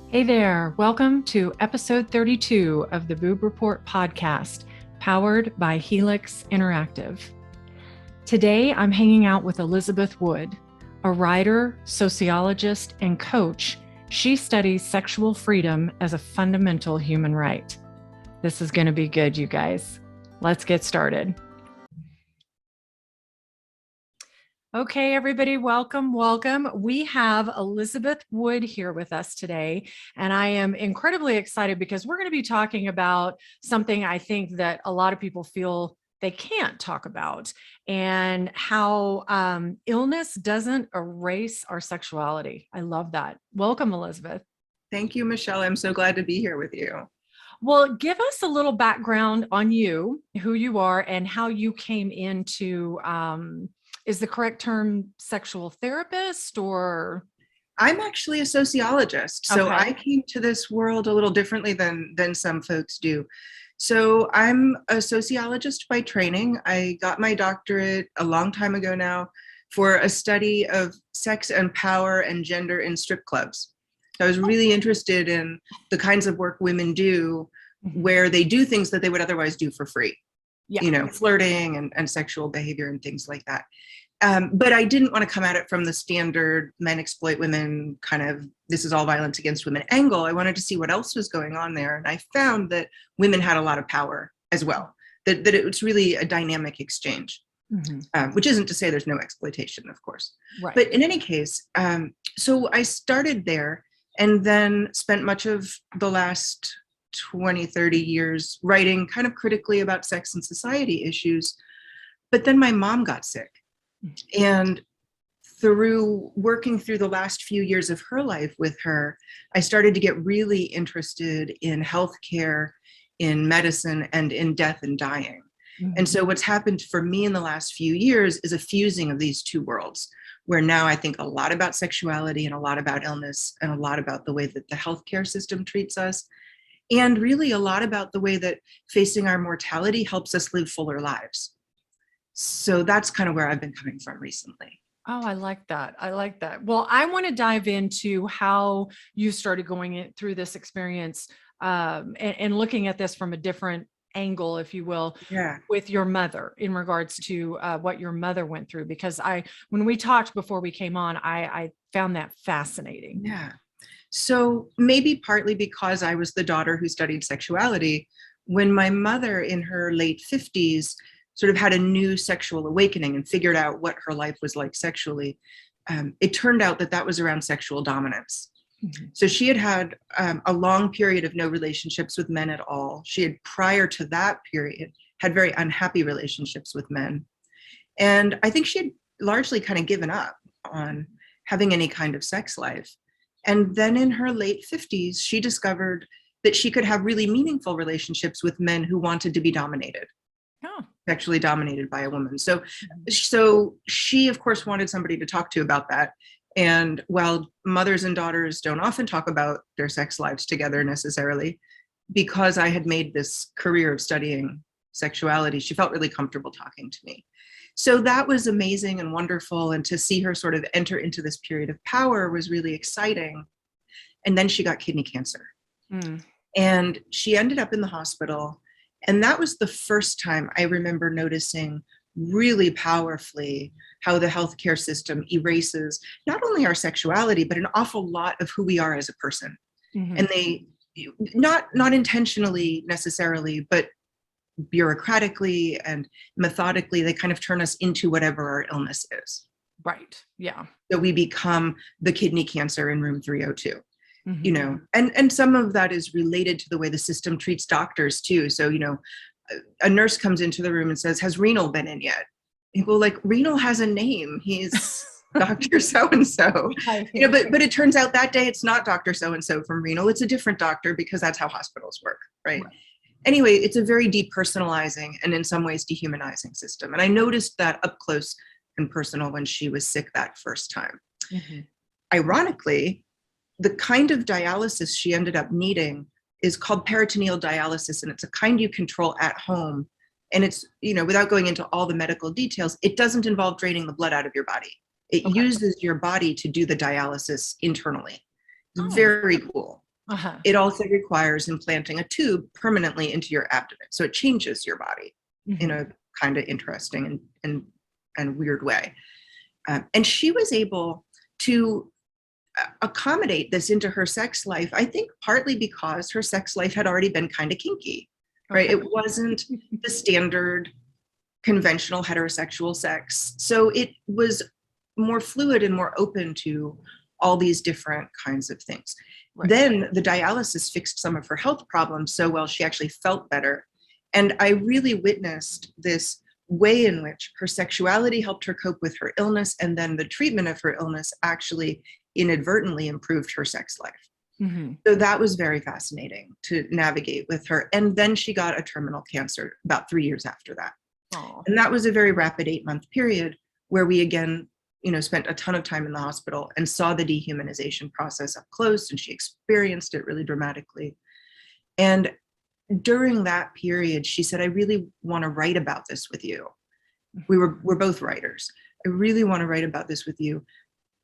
Hey there, welcome to episode 32 of the Boob Report podcast, powered by Helix Interactive. Today, I'm hanging out with Elizabeth Wood, a writer, sociologist, and coach. She studies sexual freedom as a fundamental human right. This is going to be good, you guys. Let's get started. Okay, everybody, welcome. We have Elizabeth Wood here with us today, and I am incredibly excited because we're going to be talking about something I think that a lot of people feel they can't talk about, and how illness doesn't erase our sexuality. I love that. Welcome, Elizabeth. Thank you, Michelle. I'm so glad to be here with you. Well, give us a little background on you, who you are, and how you came into is the correct term sexual therapist or? I'm actually a sociologist, so Okay. I came to this world a little differently than some folks do. So I'm a sociologist by training. I got my doctorate a long time ago now for a study of sex and power and gender in strip clubs. I was really interested in the kinds of work women do where they do things that they would otherwise do for free. Yeah. Flirting and sexual behavior and things like that. But I didn't want to come at it from the standard men exploit women kind of, this is all violence against women angle. I wanted to see what else was going on there. And I found that women had a lot of power as well, that it was really a dynamic exchange, which isn't to say there's no exploitation, of course. Right. But in any case, so I started there and then spent much of the last 20, 30 years writing kind of critically about sex and society issues. But then my mom got sick. And through working through the last few years of her life with her, I started to get really interested in healthcare, in medicine, and in death and dying. And so what's happened for me in the last few years is a fusing of these two worlds, where now I think a lot about sexuality and a lot about illness and a lot about the way that the healthcare system treats us, and really a lot about the way that facing our mortality helps us live fuller lives. So that's kind of where I've been coming from recently. Oh, I like that. I like that. Well, I want to dive into how you started going through this experience and looking at this from a different angle, if you will, with your mother in regards to what your mother went through. Because when we talked before we came on, I found that fascinating. Yeah. So maybe partly because I was the daughter who studied sexuality, when my mother in her late 50s sort of had a new sexual awakening and figured out what her life was like sexually, it turned out that was around sexual dominance. So she had a long period of no relationships with men at all. She had, prior to that period, had very unhappy relationships with men. And I think she had largely kind of given up on having any kind of sex life. And then in her late 50s, she discovered that she could have really meaningful relationships with men who wanted to be dominated. Sexually dominated by a woman. So she, of course, wanted somebody to talk to about that. And while mothers and daughters don't often talk about their sex lives together necessarily, because I had made this career of studying sexuality, she felt really comfortable talking to me. So that was amazing and wonderful. And to see her sort of enter into this period of power was really exciting. And then she got kidney cancer. And she ended up in the hospital. And that was the first time I remember noticing really powerfully how the healthcare system erases not only our sexuality, but an awful lot of who we are as a person. And they, not intentionally necessarily, but bureaucratically and methodically, they kind of turn us into whatever our illness is. Right. Yeah. So we become the kidney cancer in room 302. And some of that is related to the way the system treats doctors too. So, a nurse comes into the room and says, has renal been in yet? And go like, renal has a name. He's Dr. So-and-so. But it turns out that day it's not Dr. So-and-so from renal. It's a different doctor because that's how hospitals work, right? Anyway, it's a very depersonalizing and in some ways dehumanizing system. And I noticed that up close and personal when she was sick that first time. Ironically, the kind of dialysis she ended up needing is called peritoneal dialysis, and it's a kind you control at home. And it's, without going into all the medical details, it doesn't involve draining the blood out of your body. It uses your body to do the dialysis internally. It's very cool. Uh-huh. It also requires implanting a tube permanently into your abdomen. So it changes your body in Mm-hmm. a kind of interesting and weird way. And she was able to accommodate this into her sex life, I think partly because her sex life had already been kind of kinky, right? Okay. It wasn't the standard conventional heterosexual sex. So it was more fluid and more open to all these different kinds of things. Right. Then the dialysis fixed some of her health problems so well, she actually felt better. And I really witnessed this way in which her sexuality helped her cope with her illness, and then the treatment of her illness actually inadvertently improved her sex life. Mm-hmm. So that was very fascinating to navigate with her. And then she got a terminal cancer about 3 years after that. Oh. And that was a very rapid 8-month period where we again, spent a ton of time in the hospital and saw the dehumanization process up close, and she experienced it really dramatically. And during that period, she said, I really want to write about this with you. We're both writers. I really want to write about this with you.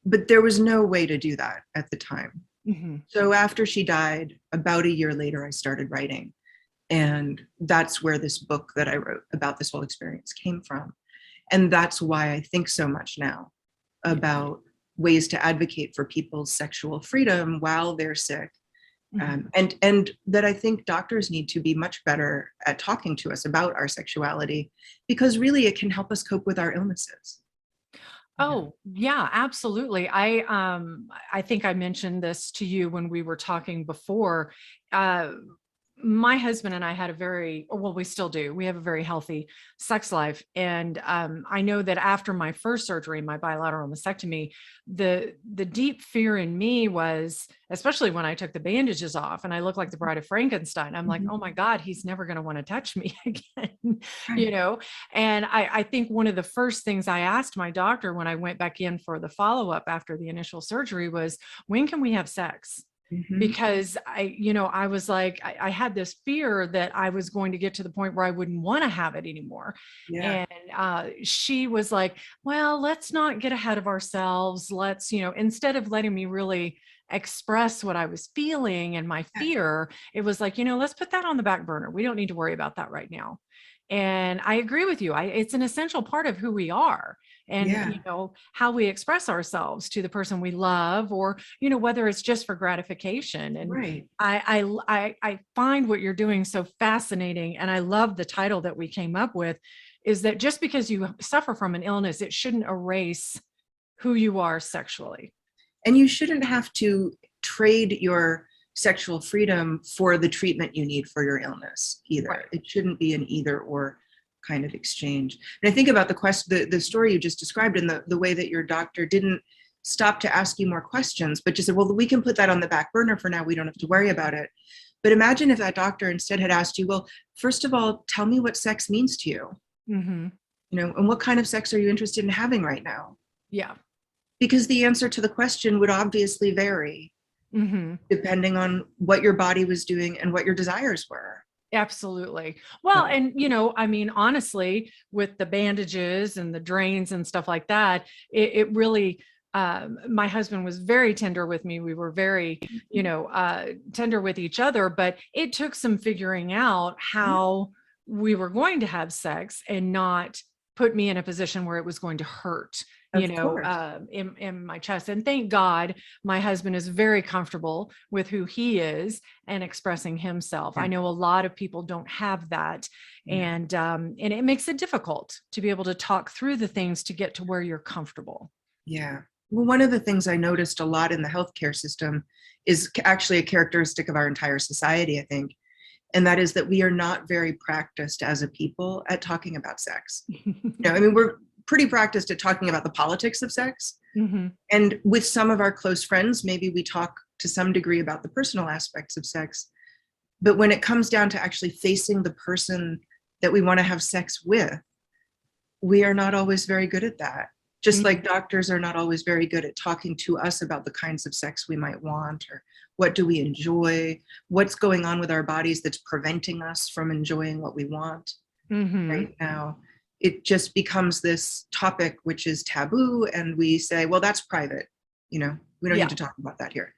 But there was no way to do that at the time. Mm-hmm. So after she died, about a year later, I started writing. And that's where this book that I wrote about this whole experience came from. And that's why I think so much now about ways to advocate for people's sexual freedom while they're sick. Mm-hmm. And that I think doctors need to be much better at talking to us about our sexuality, because really it can help us cope with our illnesses. Oh, yeah, absolutely. I think I mentioned this to you when we were talking before. Uh, my husband and I had we still do. We have a very healthy sex life. And I know that after my first surgery, my bilateral mastectomy, the deep fear in me was, especially when I took the bandages off and I looked like the Bride of Frankenstein, I'm like, Mhm. oh my God, he's never going to want to touch me again, Right. And I think one of the first things I asked my doctor when I went back in for the follow-up after the initial surgery was, when can we have sex? Mhm. Because I was like, I had this fear that I was going to get to the point where I wouldn't want to have it anymore. Yeah. And she was like, well, let's not get ahead of ourselves. Let's, instead of letting me really express what I was feeling and my fear, it was like, let's put that on the back burner. We don't need to worry about that right now. And I agree with you. It's an essential part of who we are, and Yeah. how we express ourselves to the person we love, or whether it's just for gratification. And Right. I find what you're doing so fascinating, and I love the title that we came up with, is that just because you suffer from an illness, it shouldn't erase who you are sexually. And you shouldn't have to trade your sexual freedom for the treatment you need for your illness either. Right. It shouldn't be an either or kind of exchange. And I think about the story you just described, and the way that your doctor didn't stop to ask you more questions, but just said, well, we can put that on the back burner for now. We don't have to worry about it. But imagine if that doctor instead had asked you, well, first of all, tell me what sex means to you, Mm-hmm. and what kind of sex are you interested in having right now? Yeah. Because the answer to the question would obviously vary Mm-hmm. depending on what your body was doing and what your desires were. Absolutely. Well, and I mean, honestly, with the bandages and the drains and stuff like that, it really, my husband was very tender with me. We were very, tender with each other, but it took some figuring out how we were going to have sex and not put me in a position where it was going to hurt, Of course. in my chest. And thank God my husband is very comfortable with who he is and expressing himself. Yeah. I know a lot of people don't have that. Yeah. And it makes it difficult to be able to talk through the things to get to where you're comfortable. Yeah. Well, one of the things I noticed a lot in the healthcare system is actually a characteristic of our entire society, I think. And that is that we are not very practiced as a people at talking about sex. I mean, we're pretty practiced at talking about the politics of sex. Mm-hmm. And with some of our close friends, maybe we talk to some degree about the personal aspects of sex. But when it comes down to actually facing the person that we want to have sex with, we are not always very good at that. Just like doctors are not always very good at talking to us about the kinds of sex we might want, or what do we enjoy, what's going on with our bodies that's preventing us from enjoying what we want right now. It just becomes this topic which is taboo, and we say, well, that's private. We don't need to talk about that here.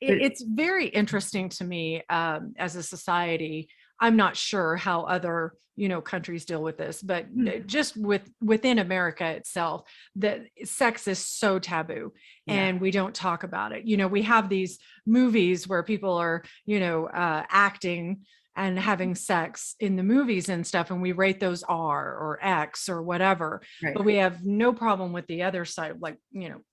But It's very interesting to me as a society. I'm not sure how other, countries deal with this, but just within America itself, that sex is so taboo yeah, and we don't talk about it. We have these movies where people are, acting and having sex in the movies and stuff, and we rate those R or X or whatever. right, But we have no problem with the other side, like,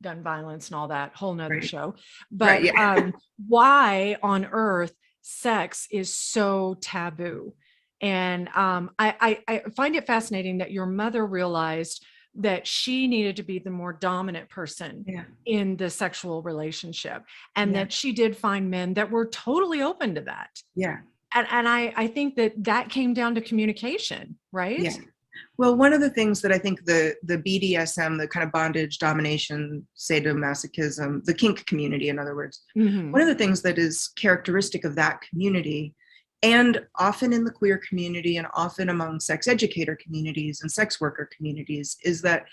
gun violence and all that, whole nother right, show. right, But yeah. why on earth sex is so taboo? And I find it fascinating that your mother realized that she needed to be the more dominant person Yeah, in the sexual relationship, and yeah, that she did find men that were totally open to that. yeah, And I think that came down to communication, right? yeah. Well, one of the things that I think the BDSM, the kind of bondage, domination, sadomasochism, the kink community, in other words, Hmm. one of the things that is characteristic of that community, and often in the queer community and often among sex educator communities and sex worker communities, is that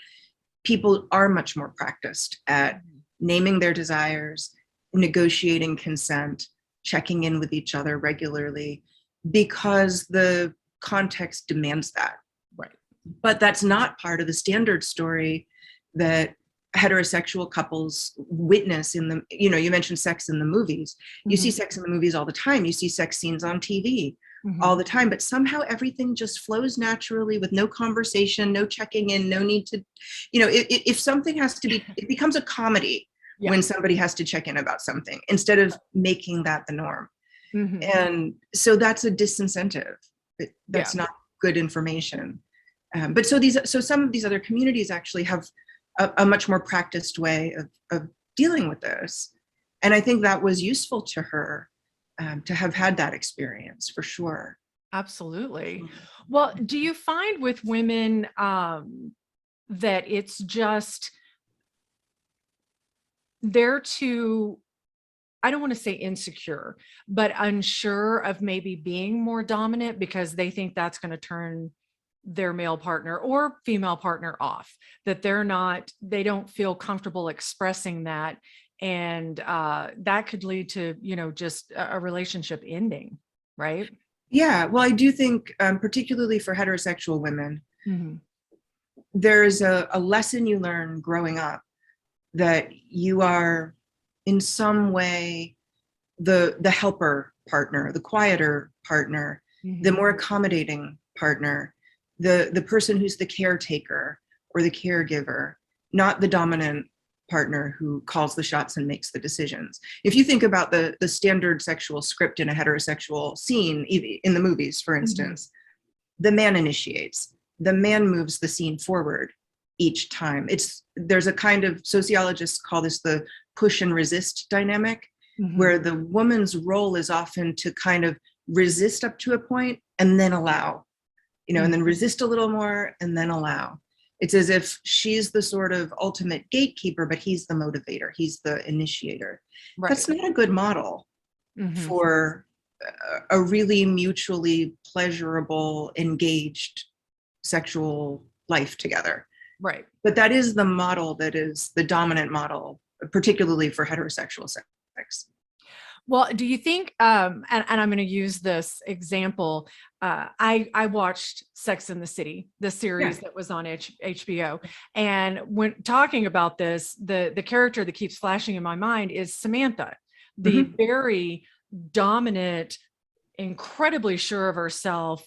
people are much more practiced at naming their desires, negotiating consent, checking in with each other regularly, because the context demands that. Right. But that's not part of the standard story that heterosexual couples witness in the, you mentioned sex in the movies. You see Hmm. sex in the movies all the time. You see sex scenes on TV all Hmm. the time, but somehow everything just flows naturally with no conversation, no checking in, no need to, if something has to be, it becomes a comedy Yeah. when somebody has to check in about something instead of making that the norm. Hmm. And so that's a disincentive. Yeah. That's not good information. But so some of these other communities actually have a much more practiced way of dealing with this, and I think that was useful to her, to have had that experience for sure. Absolutely. Well, do you find with women that it's just they're too, I don't want to say insecure, but unsure of maybe being more dominant because they think that's going to turn their male partner or female partner off, that they don't feel comfortable expressing that. And that could lead to, just a relationship ending, right? Yeah, well, I do think, particularly for heterosexual women, Hmm. there's a lesson you learn growing up that you are in some way the helper partner, the quieter partner, the Hmm. more accommodating partner, the person who's the caretaker or the caregiver, not the dominant partner who calls the shots and makes the decisions. If you think about the standard sexual script in a heterosexual scene, in the movies, for Hmm. instance, the man initiates, the man moves the scene forward each time. There's a kind of, sociologists call this the push and resist dynamic, Hmm. where the woman's role is often to kind of resist up to a point and then allow, and then Hmm. resist a little more and then allow. It's as if she's the sort of ultimate gatekeeper, but he's the motivator, he's the initiator. Right. That's not a good model Hmm. for a really mutually pleasurable, engaged sexual life together. Right. But that is the model that is the dominant model, particularly for heterosexual sex. Well, do you think, and I'm going to use this example. I watched Sex in the City, the Yeah. series that was on HBO. And when talking about this, the character that keeps flashing in my mind is Samantha, the Mm-hmm. very dominant, incredibly sure of herself,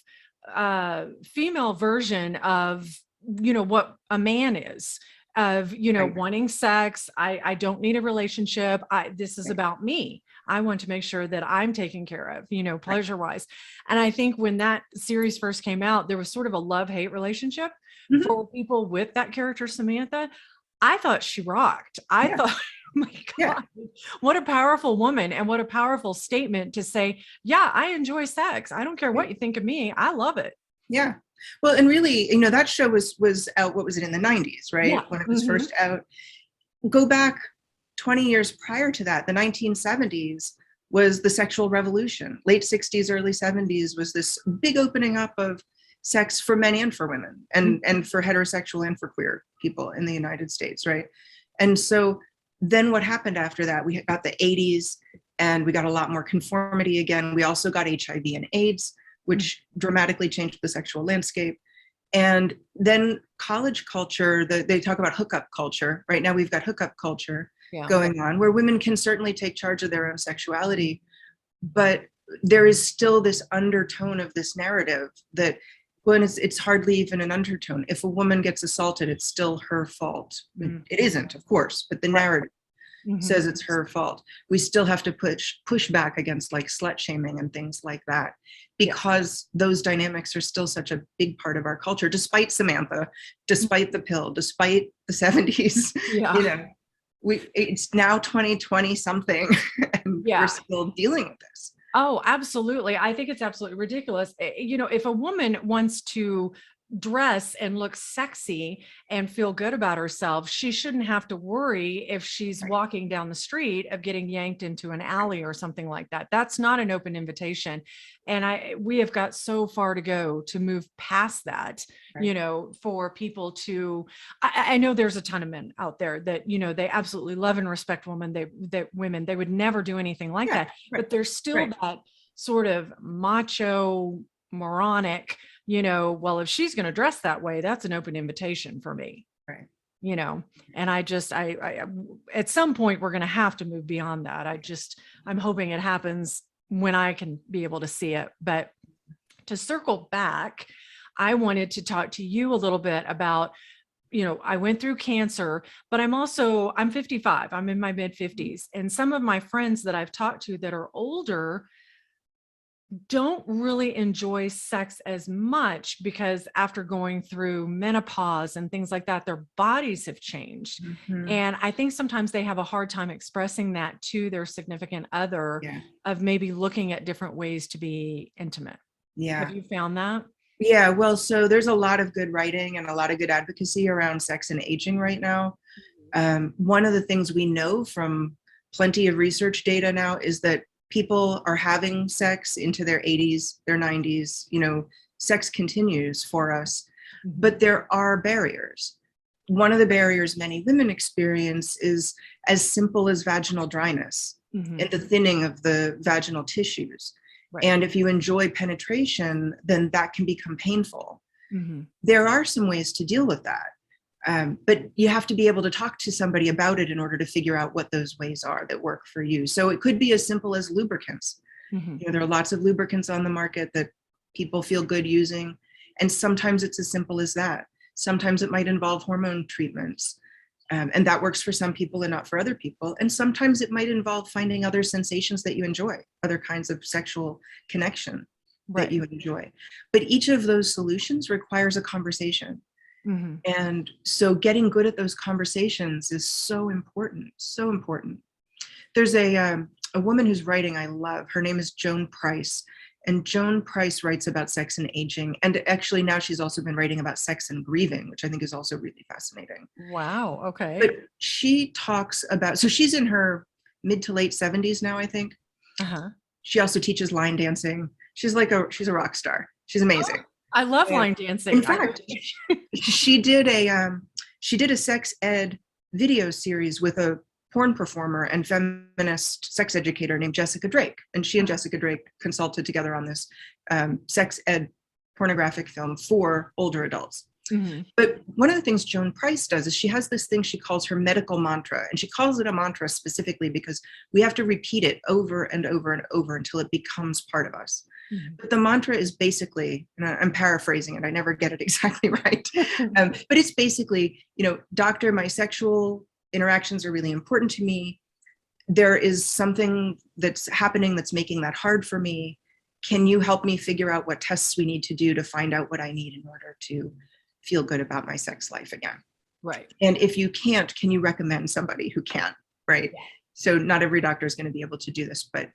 female version of, what a man is, of, Right. wanting sex. I don't need a relationship. This is Right. about me. I want to make sure that I'm taken care of, Right. pleasure wise. And I think when that series first came out, there was sort of a love-hate relationship Mm-hmm. for people with that character, Samantha. I thought she rocked. I Yeah. thought, oh my Yeah. God, what a powerful woman and what a powerful statement to say, yeah, I enjoy sex. I don't care Yeah. what you think of me. I love it. Yeah. Well, and really, that show was out. What was it, in the 90s, right? Yeah. When it was Hmm. first out. Go back 20 years prior to that, the 1970s was the sexual revolution. Late 60s, early 70s was this big opening up of sex for men and for women, and for heterosexual and for queer people in the United States, right? And so then what happened after that? We got the 80s. and we got a lot more conformity again. We also got HIV and AIDS, which dramatically changed the sexual landscape. And then college culture, they talk about hookup culture. Right now we've got hookup culture going on, where women can certainly take charge of their own sexuality, but there is still this undertone of this narrative that, when it's hardly even an undertone. If a woman gets assaulted, it's still her fault. It isn't, of course, but the narrative says it's her fault. We still have to push back against like slut shaming and things like that, because those dynamics are still such a big part of our culture, despite Samantha, despite the pill, despite the 70s. You know, it's now 2020 something, and we're still dealing with this. Oh, absolutely. I think it's absolutely ridiculous. You know, if a woman wants to dress and look sexy and feel good about herself, she shouldn't have to worry if she's walking down the street of getting yanked into an alley or something like that. That's not an open invitation. And we have got so far to go to move past that, you know, for people to, I know there's a ton of men out there that, you know, they absolutely love and respect women. They would never do anything like that, but there's still that sort of macho, moronic, you know, well, if she's going to dress that way, that's an open invitation for me. You know, and I at some point we're going to have to move beyond that. I'm hoping it happens when I can be able to see it. But to circle back, I wanted to talk to you a little bit about, you know, I went through cancer, but I'm 55, I'm in my mid 50s. And some of my friends that I've talked to that are older don't really enjoy sex as much, because after going through menopause and things like that, their bodies have changed. And I think sometimes they have a hard time expressing that to their significant other, of maybe looking at different ways to be intimate. Have you found that? Yeah, well, so there's a lot of good writing and a lot of good advocacy around sex and aging right now. One of the things we know from plenty of research data now is that people are having sex into their 80s, their 90s, you know, sex continues for us, but there are barriers. One of the barriers many women experience is as simple as vaginal dryness and the thinning of the vaginal tissues. And if you enjoy penetration, then that can become painful. There are some ways to deal with that. But you have to be able to talk to somebody about it in order to figure out what those ways are that work for you. So it could be as simple as lubricants. You know, there are lots of lubricants on the market that people feel good using. And sometimes it's as simple as that. Sometimes it might involve hormone treatments. And that works for some people and not for other people. And sometimes it might involve finding other sensations that you enjoy, other kinds of sexual connection that you enjoy. But each of those solutions requires a conversation. And so getting good at those conversations is so important, so important. There's a woman who's writing I love. Her name is Joan Price. And Joan Price writes about sex and aging. And actually now she's also been writing about sex and grieving, which I think is also really fascinating. Wow. Okay. But she talks about, so she's in her mid to late 70s now, I think. She also teaches line dancing. She's a rock star. She's amazing. I love line dancing. In fact, she did a sex ed video series with a porn performer and feminist sex educator named Jessica Drake. And she and Jessica Drake consulted together on this sex ed pornographic film for older adults. But one of the things Joan Price does is she has this thing she calls her medical mantra. And she calls it a mantra specifically because we have to repeat it over and over and over until it becomes part of us. But the mantra is basically, and I'm paraphrasing it, I never get it exactly right. But it's basically, you know, doctor, my sexual interactions are really important to me. There is something that's happening that's making that hard for me. Can you help me figure out what tests we need to do to find out what I need in order to feel good about my sex life again? And if you can't, can you recommend somebody who can? So not every doctor is going to be able to do this, but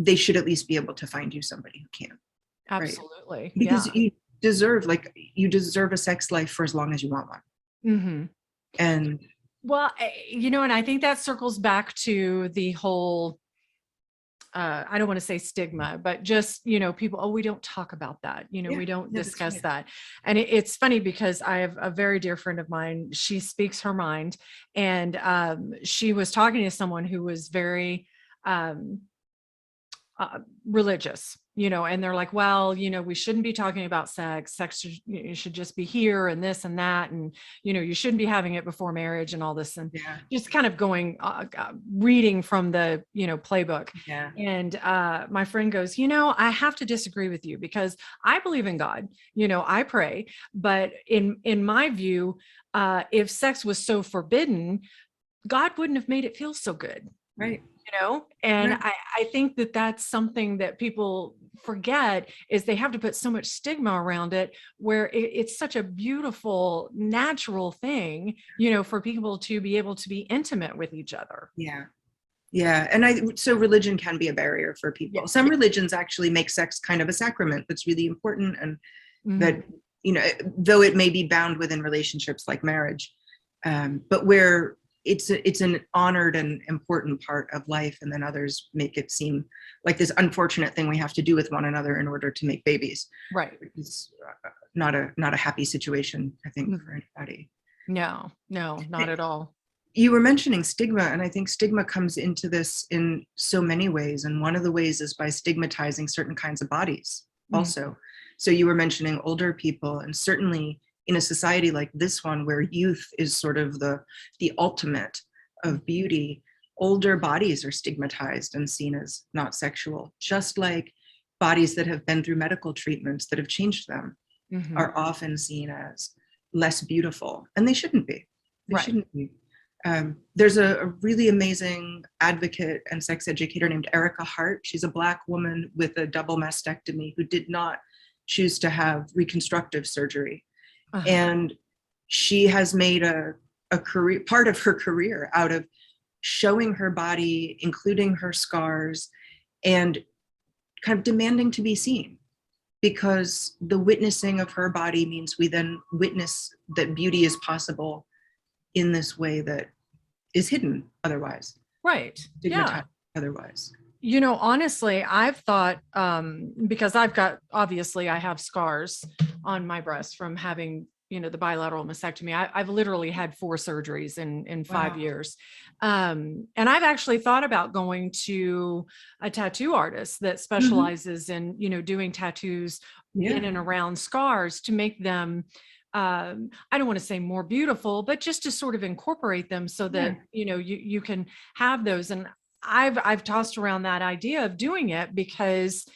they should at least be able to find you somebody who can. Absolutely. Because you deserve a sex life for as long as you want one. And well, you know, and I think that circles back to the whole, I don't want to say stigma, but just, you know, people, we don't talk about that. You know, we don't discuss that. And it's funny because I have a very dear friend of mine. She speaks her mind. And she was talking to someone who was very um, religious, and they're like, well, we shouldn't be talking about sex should just be here and this and that. And, you shouldn't be having it before marriage and all this. And just kind of going, reading from the, playbook. Yeah. And my friend goes, I have to disagree with you because I believe in God, I pray. But in my view, if sex was so forbidden, God wouldn't have made it feel so good. Right. And Right. I think that that's something that people forget is they have to put so much stigma around it, where it's such a beautiful, natural thing, for people to be able to be intimate with each other. Yeah. Yeah. And so religion can be a barrier for people. Yes. Some religions actually make sex kind of a sacrament that's really important, and that, though it may be bound within relationships like marriage, but where it's an honored and important part of life, and then others make it seem like this unfortunate thing we have to do with one another in order to make babies. Right. It's not a happy situation, I think, for anybody. No, not at all. You were mentioning stigma, and I think stigma comes into this in so many ways, and one of the ways is by stigmatizing certain kinds of bodies also. So you were mentioning older people, and certainly in a society like this one, where youth is sort of the ultimate of beauty, older bodies are stigmatized and seen as not sexual, just like bodies that have been through medical treatments that have changed them are often seen as less beautiful, and they shouldn't be. They shouldn't be. There's a really amazing advocate and sex educator named Erica Hart. She's a Black woman with a double mastectomy who did not choose to have reconstructive surgery. And she has made a career, part of her career, out of showing her body, including her scars, and kind of demanding to be seen, because the witnessing of her body means we then witness that beauty is possible in this way that is hidden otherwise. Right. Stigmatized otherwise. Honestly, I've thought, because obviously I have scars on my breast from having, the bilateral mastectomy. I've literally had 4 surgeries in 5 years. And I've actually thought about going to a tattoo artist that specializes in, doing tattoos in and around scars to make them, I don't want to say more beautiful, but just to sort of incorporate them so that, you can have those. And I've tossed around that idea of doing it because,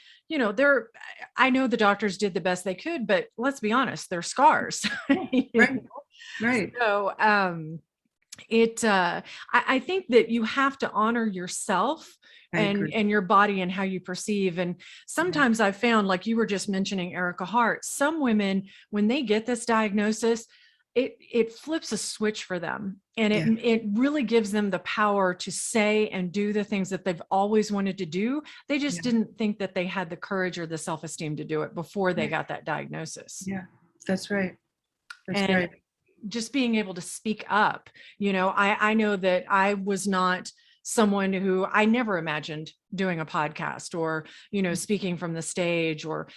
I know the doctors did the best they could, but let's be honest, they're scars. Right. So, I think that you have to honor yourself and your body and how you perceive. And sometimes I've found, like you were just mentioning Erica Hart, some women, when they get this diagnosis, it flips a switch for them, and it really gives them the power to say and do the things that they've always wanted to do. They just didn't think that they had the courage or the self-esteem to do it before they got that diagnosis. Yeah, that's right. And just being able to speak up, I know that I was not someone who, I never imagined doing a podcast or, speaking from the stage or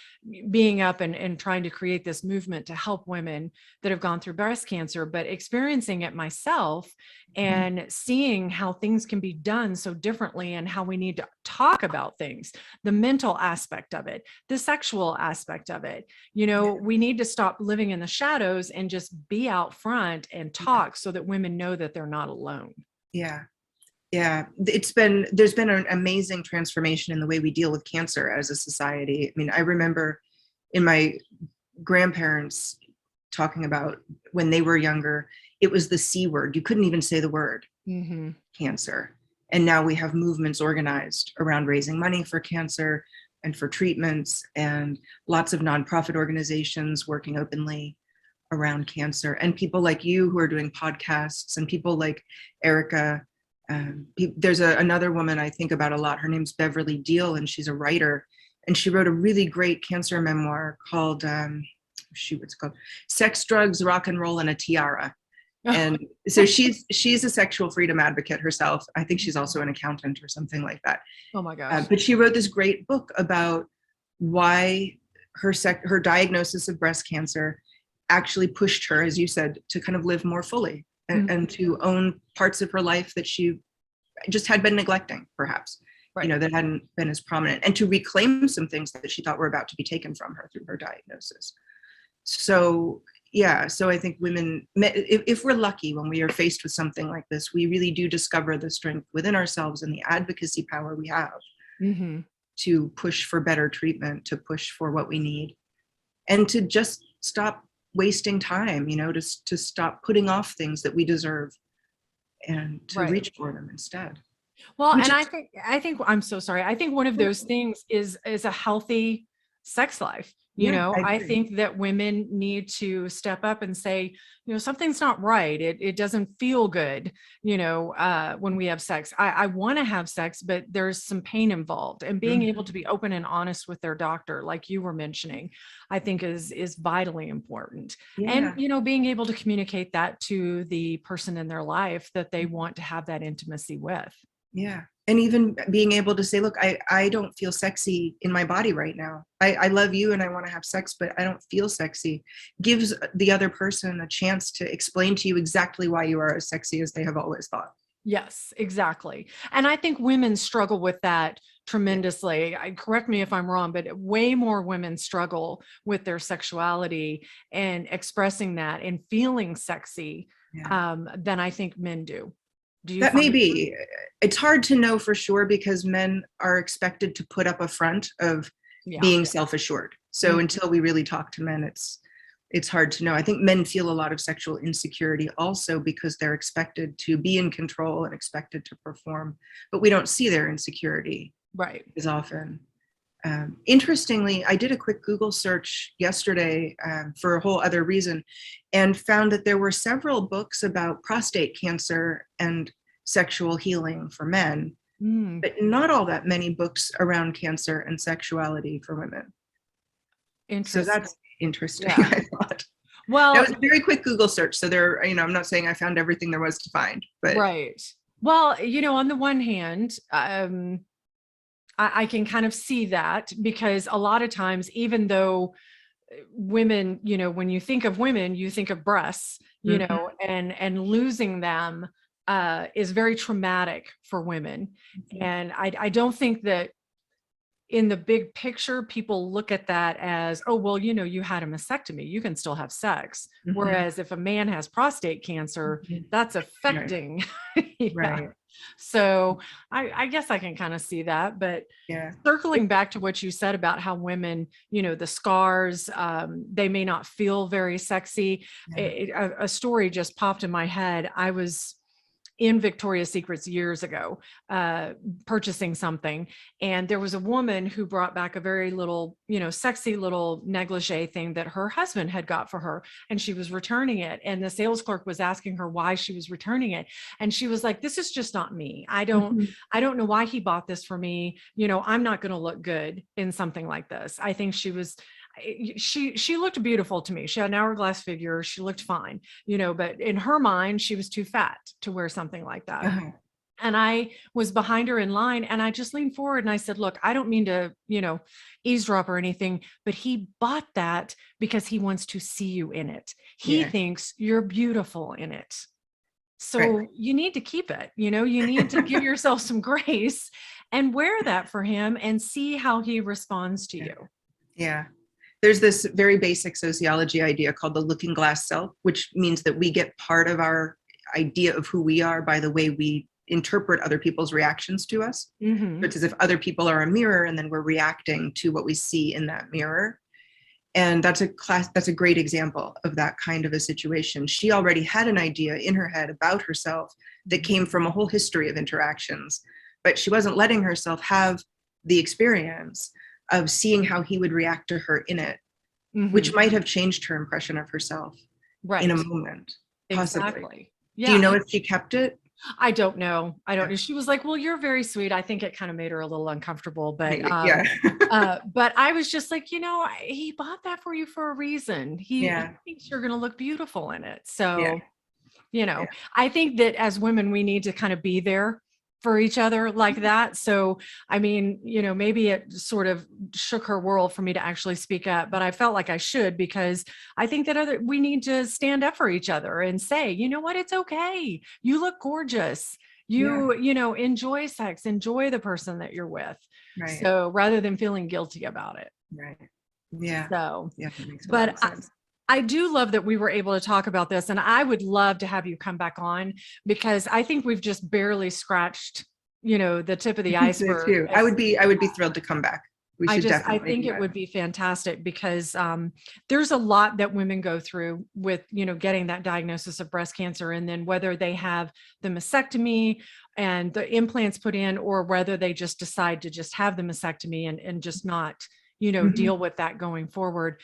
being up and trying to create this movement to help women that have gone through breast cancer, but experiencing it myself and seeing how things can be done so differently and how we need to talk about things, the mental aspect of it, the sexual aspect of it. We need to stop living in the shadows and just be out front and talk so that women know that they're not alone. Yeah, there's been an amazing transformation in the way we deal with cancer as a society. I mean, I remember in my grandparents talking about when they were younger, it was the C word. You couldn't even say the word cancer. And now we have movements organized around raising money for cancer and for treatments, and lots of nonprofit organizations working openly around cancer, and people like you who are doing podcasts, and people like Erica. There's another woman I think about a lot. Her name's Beverly Deal, and she's a writer, and she wrote a really great cancer memoir called what's it called? Sex, Drugs, Rock and Roll, and a Tiara. And so she's a sexual freedom advocate herself. I think she's also an accountant or something like that. Oh my gosh. But she wrote this great book about why her diagnosis of breast cancer actually pushed her, as you said, to kind of live more fully and to own parts of her life that she just had been neglecting, perhaps. Right. that hadn't been as prominent, and to reclaim some things that she thought were about to be taken from her through her diagnosis. So yeah, so I think women, if we're lucky, when we are faced with something like this, we really do discover the strength within ourselves and the advocacy power we have Mm-hmm. to push for better treatment, to push for what we need, and to just stop wasting time, to stop putting off things that we deserve and to Right. reach for them instead. Well, Which and is, I think I'm so sorry. I think one of those things is a healthy sex life. yeah, I I agree. think that women need to step up and say, something's not right. It doesn't feel good, when we have sex. I want to have sex, but there's some pain involved. And being able to be open and honest with their doctor, like you were mentioning, I think is vitally important. And, Yeah, being able to communicate that to the person in their life that they want to have that intimacy with. yeah. And even being able to say, look, I don't feel sexy in my body right now. I love you and I want to have sex, but I don't feel sexy, gives the other person a chance to explain to you exactly why you are as sexy as they have always thought. Yes, exactly. And I think women struggle with that Yeah, tremendously. Correct me if I'm wrong, but way more women struggle with their sexuality and expressing that and feeling sexy yeah. than I think men do. Do you That may find that? be. It's hard to know for sure because men are expected to put up a front of Yeah. being self-assured. So Mhm. until we really talk to men, it's hard to know. I think men feel a lot of sexual insecurity also because they're expected to be in control and expected to perform, but we don't see their insecurity Right. as often. Interestingly, I did a quick Google search yesterday for a whole other reason and found that there were several books about prostate cancer and sexual healing for men, Mm, but not all that many books around cancer and sexuality for women. So interesting. that's interesting, Yeah. I thought. That Well, was a very quick Google search. So I'm not saying I found everything there was to find, but right. Well, on the one hand, I can kind of see that because a lot of times, even though women, when you think of women, you think of breasts, mhm, and losing them is very traumatic for women. mhm, And I don't think that in the big picture, people look at that as, oh, well, you had a mastectomy, you can still have sex. mhm, Whereas if a man has prostate cancer, mhm. that's Right, affecting. Yeah. right. So I guess I can kind of see that. But Yeah. circling back to what you said about how women, the scars, they may not feel very sexy. Yeah. A story just popped in my head. I was in Victoria's Secrets years ago, purchasing something. And there was a woman who brought back a very little, sexy little negligee thing that her husband had got for her. And she was returning it. And the sales clerk was asking her why she was returning it. And she was like, this is just not me. Mhm. I don't know why he bought this for me. I'm not going to look good in something like this. I think she looked beautiful to me. She had an hourglass figure. She looked fine, but in her mind, she was too fat to wear something like that. Uh-huh. And I was behind her in line and I just leaned forward and I said, look, I don't mean to, eavesdrop or anything, but he bought that because he wants to see you in it. He Yeah. thinks you're beautiful in it. Right. So you need to keep it, you need to give yourself some grace and wear that for him and see how he responds to Yeah. you. Yeah. There's this very basic sociology idea called the looking glass self, which means that we get part of our idea of who we are by the way we interpret other people's reactions to us. So Hmm. it's as if other people are a mirror and then we're reacting to what we see in that mirror. And that's a great example of that kind of a situation. She already had an idea in her head about herself that came from a whole history of interactions, but she wasn't letting herself have the experience of seeing how he would react to her in it, Hmm. which might have changed her impression of herself in a Right. moment, possibly. Exactly. Do you Yeah. know if she kept it? I don't know. I don't Yeah, know. She was like, well, you're very sweet. I think it kind of made her a little uncomfortable, maybe. Yeah. but I was just like, he bought that for you for a reason. He Yeah. thinks you're going to look beautiful in it. Yeah. So, Yeah. I think that as women, we need to kind of be there for each other like that. So, I mean, maybe it sort of shook her world for me to actually speak up, but I felt like I should because I think that we need to stand up for each other and say, you know what, it's okay. You look gorgeous. enjoy sex, enjoy the person that you're with. Right. So rather than feeling guilty about it. Right. Yeah. So, Yeah, that makes a lot but of sense. I do love that we were able to talk about this, and I would love to have you come back on, because I think we've just barely scratched, the tip of the I think so iceberg. too. I would be thrilled to come back. We should I definitely think do it that. would be fantastic, because there's a lot that women go through with, getting that diagnosis of breast cancer, and then whether they have the mastectomy and the implants put in, or whether they just decide to just have the mastectomy and just not, Mhm. deal with that going forward.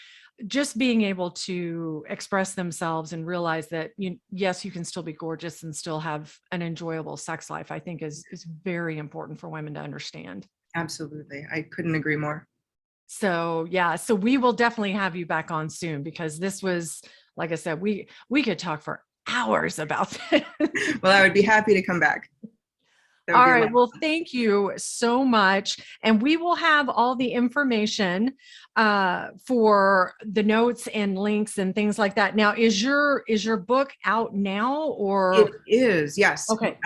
Just being able to express themselves and realize that, yes, you can still be gorgeous and still have an enjoyable sex life, I think is very important for women to understand. Absolutely. I couldn't agree more. So yeah, so we will definitely have you back on soon, because this was, like I said, we could talk for hours about this. Well, I would be happy to come back. That would All be a right. lot. Well, thank you so much. And we will have all the information for the notes and links and things like that. Now, is your book out now, or? It is, yes. Okay.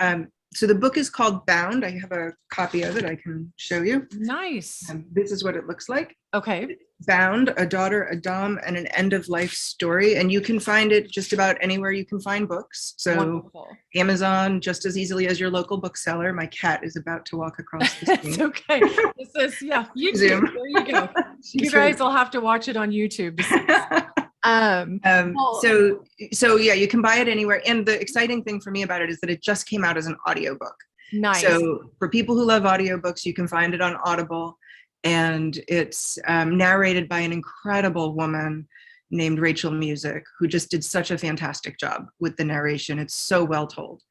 So the book is called Bound. I have a copy of it I can show you. Nice. This is what it looks like. Okay. Bound, a daughter, a dom, and an end of life story. And you can find it just about anywhere you can find books. So Wonderful. Amazon, just as easily as your local bookseller. My cat is about to walk across the screen. It's okay. This is, YouTube. Zoom. There you go. You She's guys will have to watch it on YouTube to see. So yeah, you can buy it anywhere. And the exciting thing for me about it is that it just came out as an audiobook. Nice. So for people who love audiobooks, you can find it on Audible. And it's narrated by an incredible woman named Rachel Music, who just did such a fantastic job with the narration. It's so well told.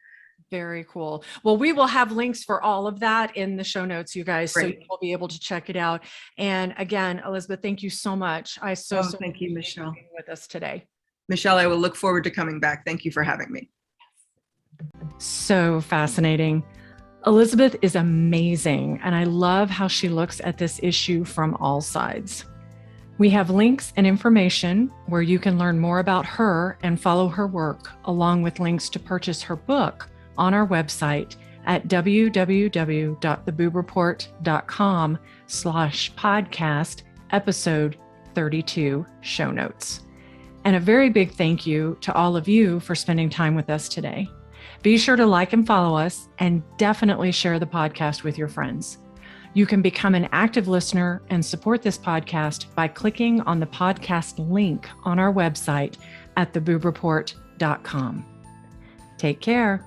Very cool. Well, we will have links for all of that in the show notes, you guys, Great. so you'll be able to check it out. And again, Elizabeth, thank you so much. I so thank you, Michelle. Being with us today. Michelle, I will look forward to coming back. Thank you for having me. So fascinating. Elizabeth is amazing, and I love how she looks at this issue from all sides. We have links and information where you can learn more about her and follow her work, along with links to purchase her book on our website at www.theboobreport.com/podcast episode 32 show notes. And a very big thank you to all of you for spending time with us today. Be sure to like and follow us, and definitely share the podcast with your friends. You can become an active listener and support this podcast by clicking on the podcast link on our website at theboobreport.com. Take care.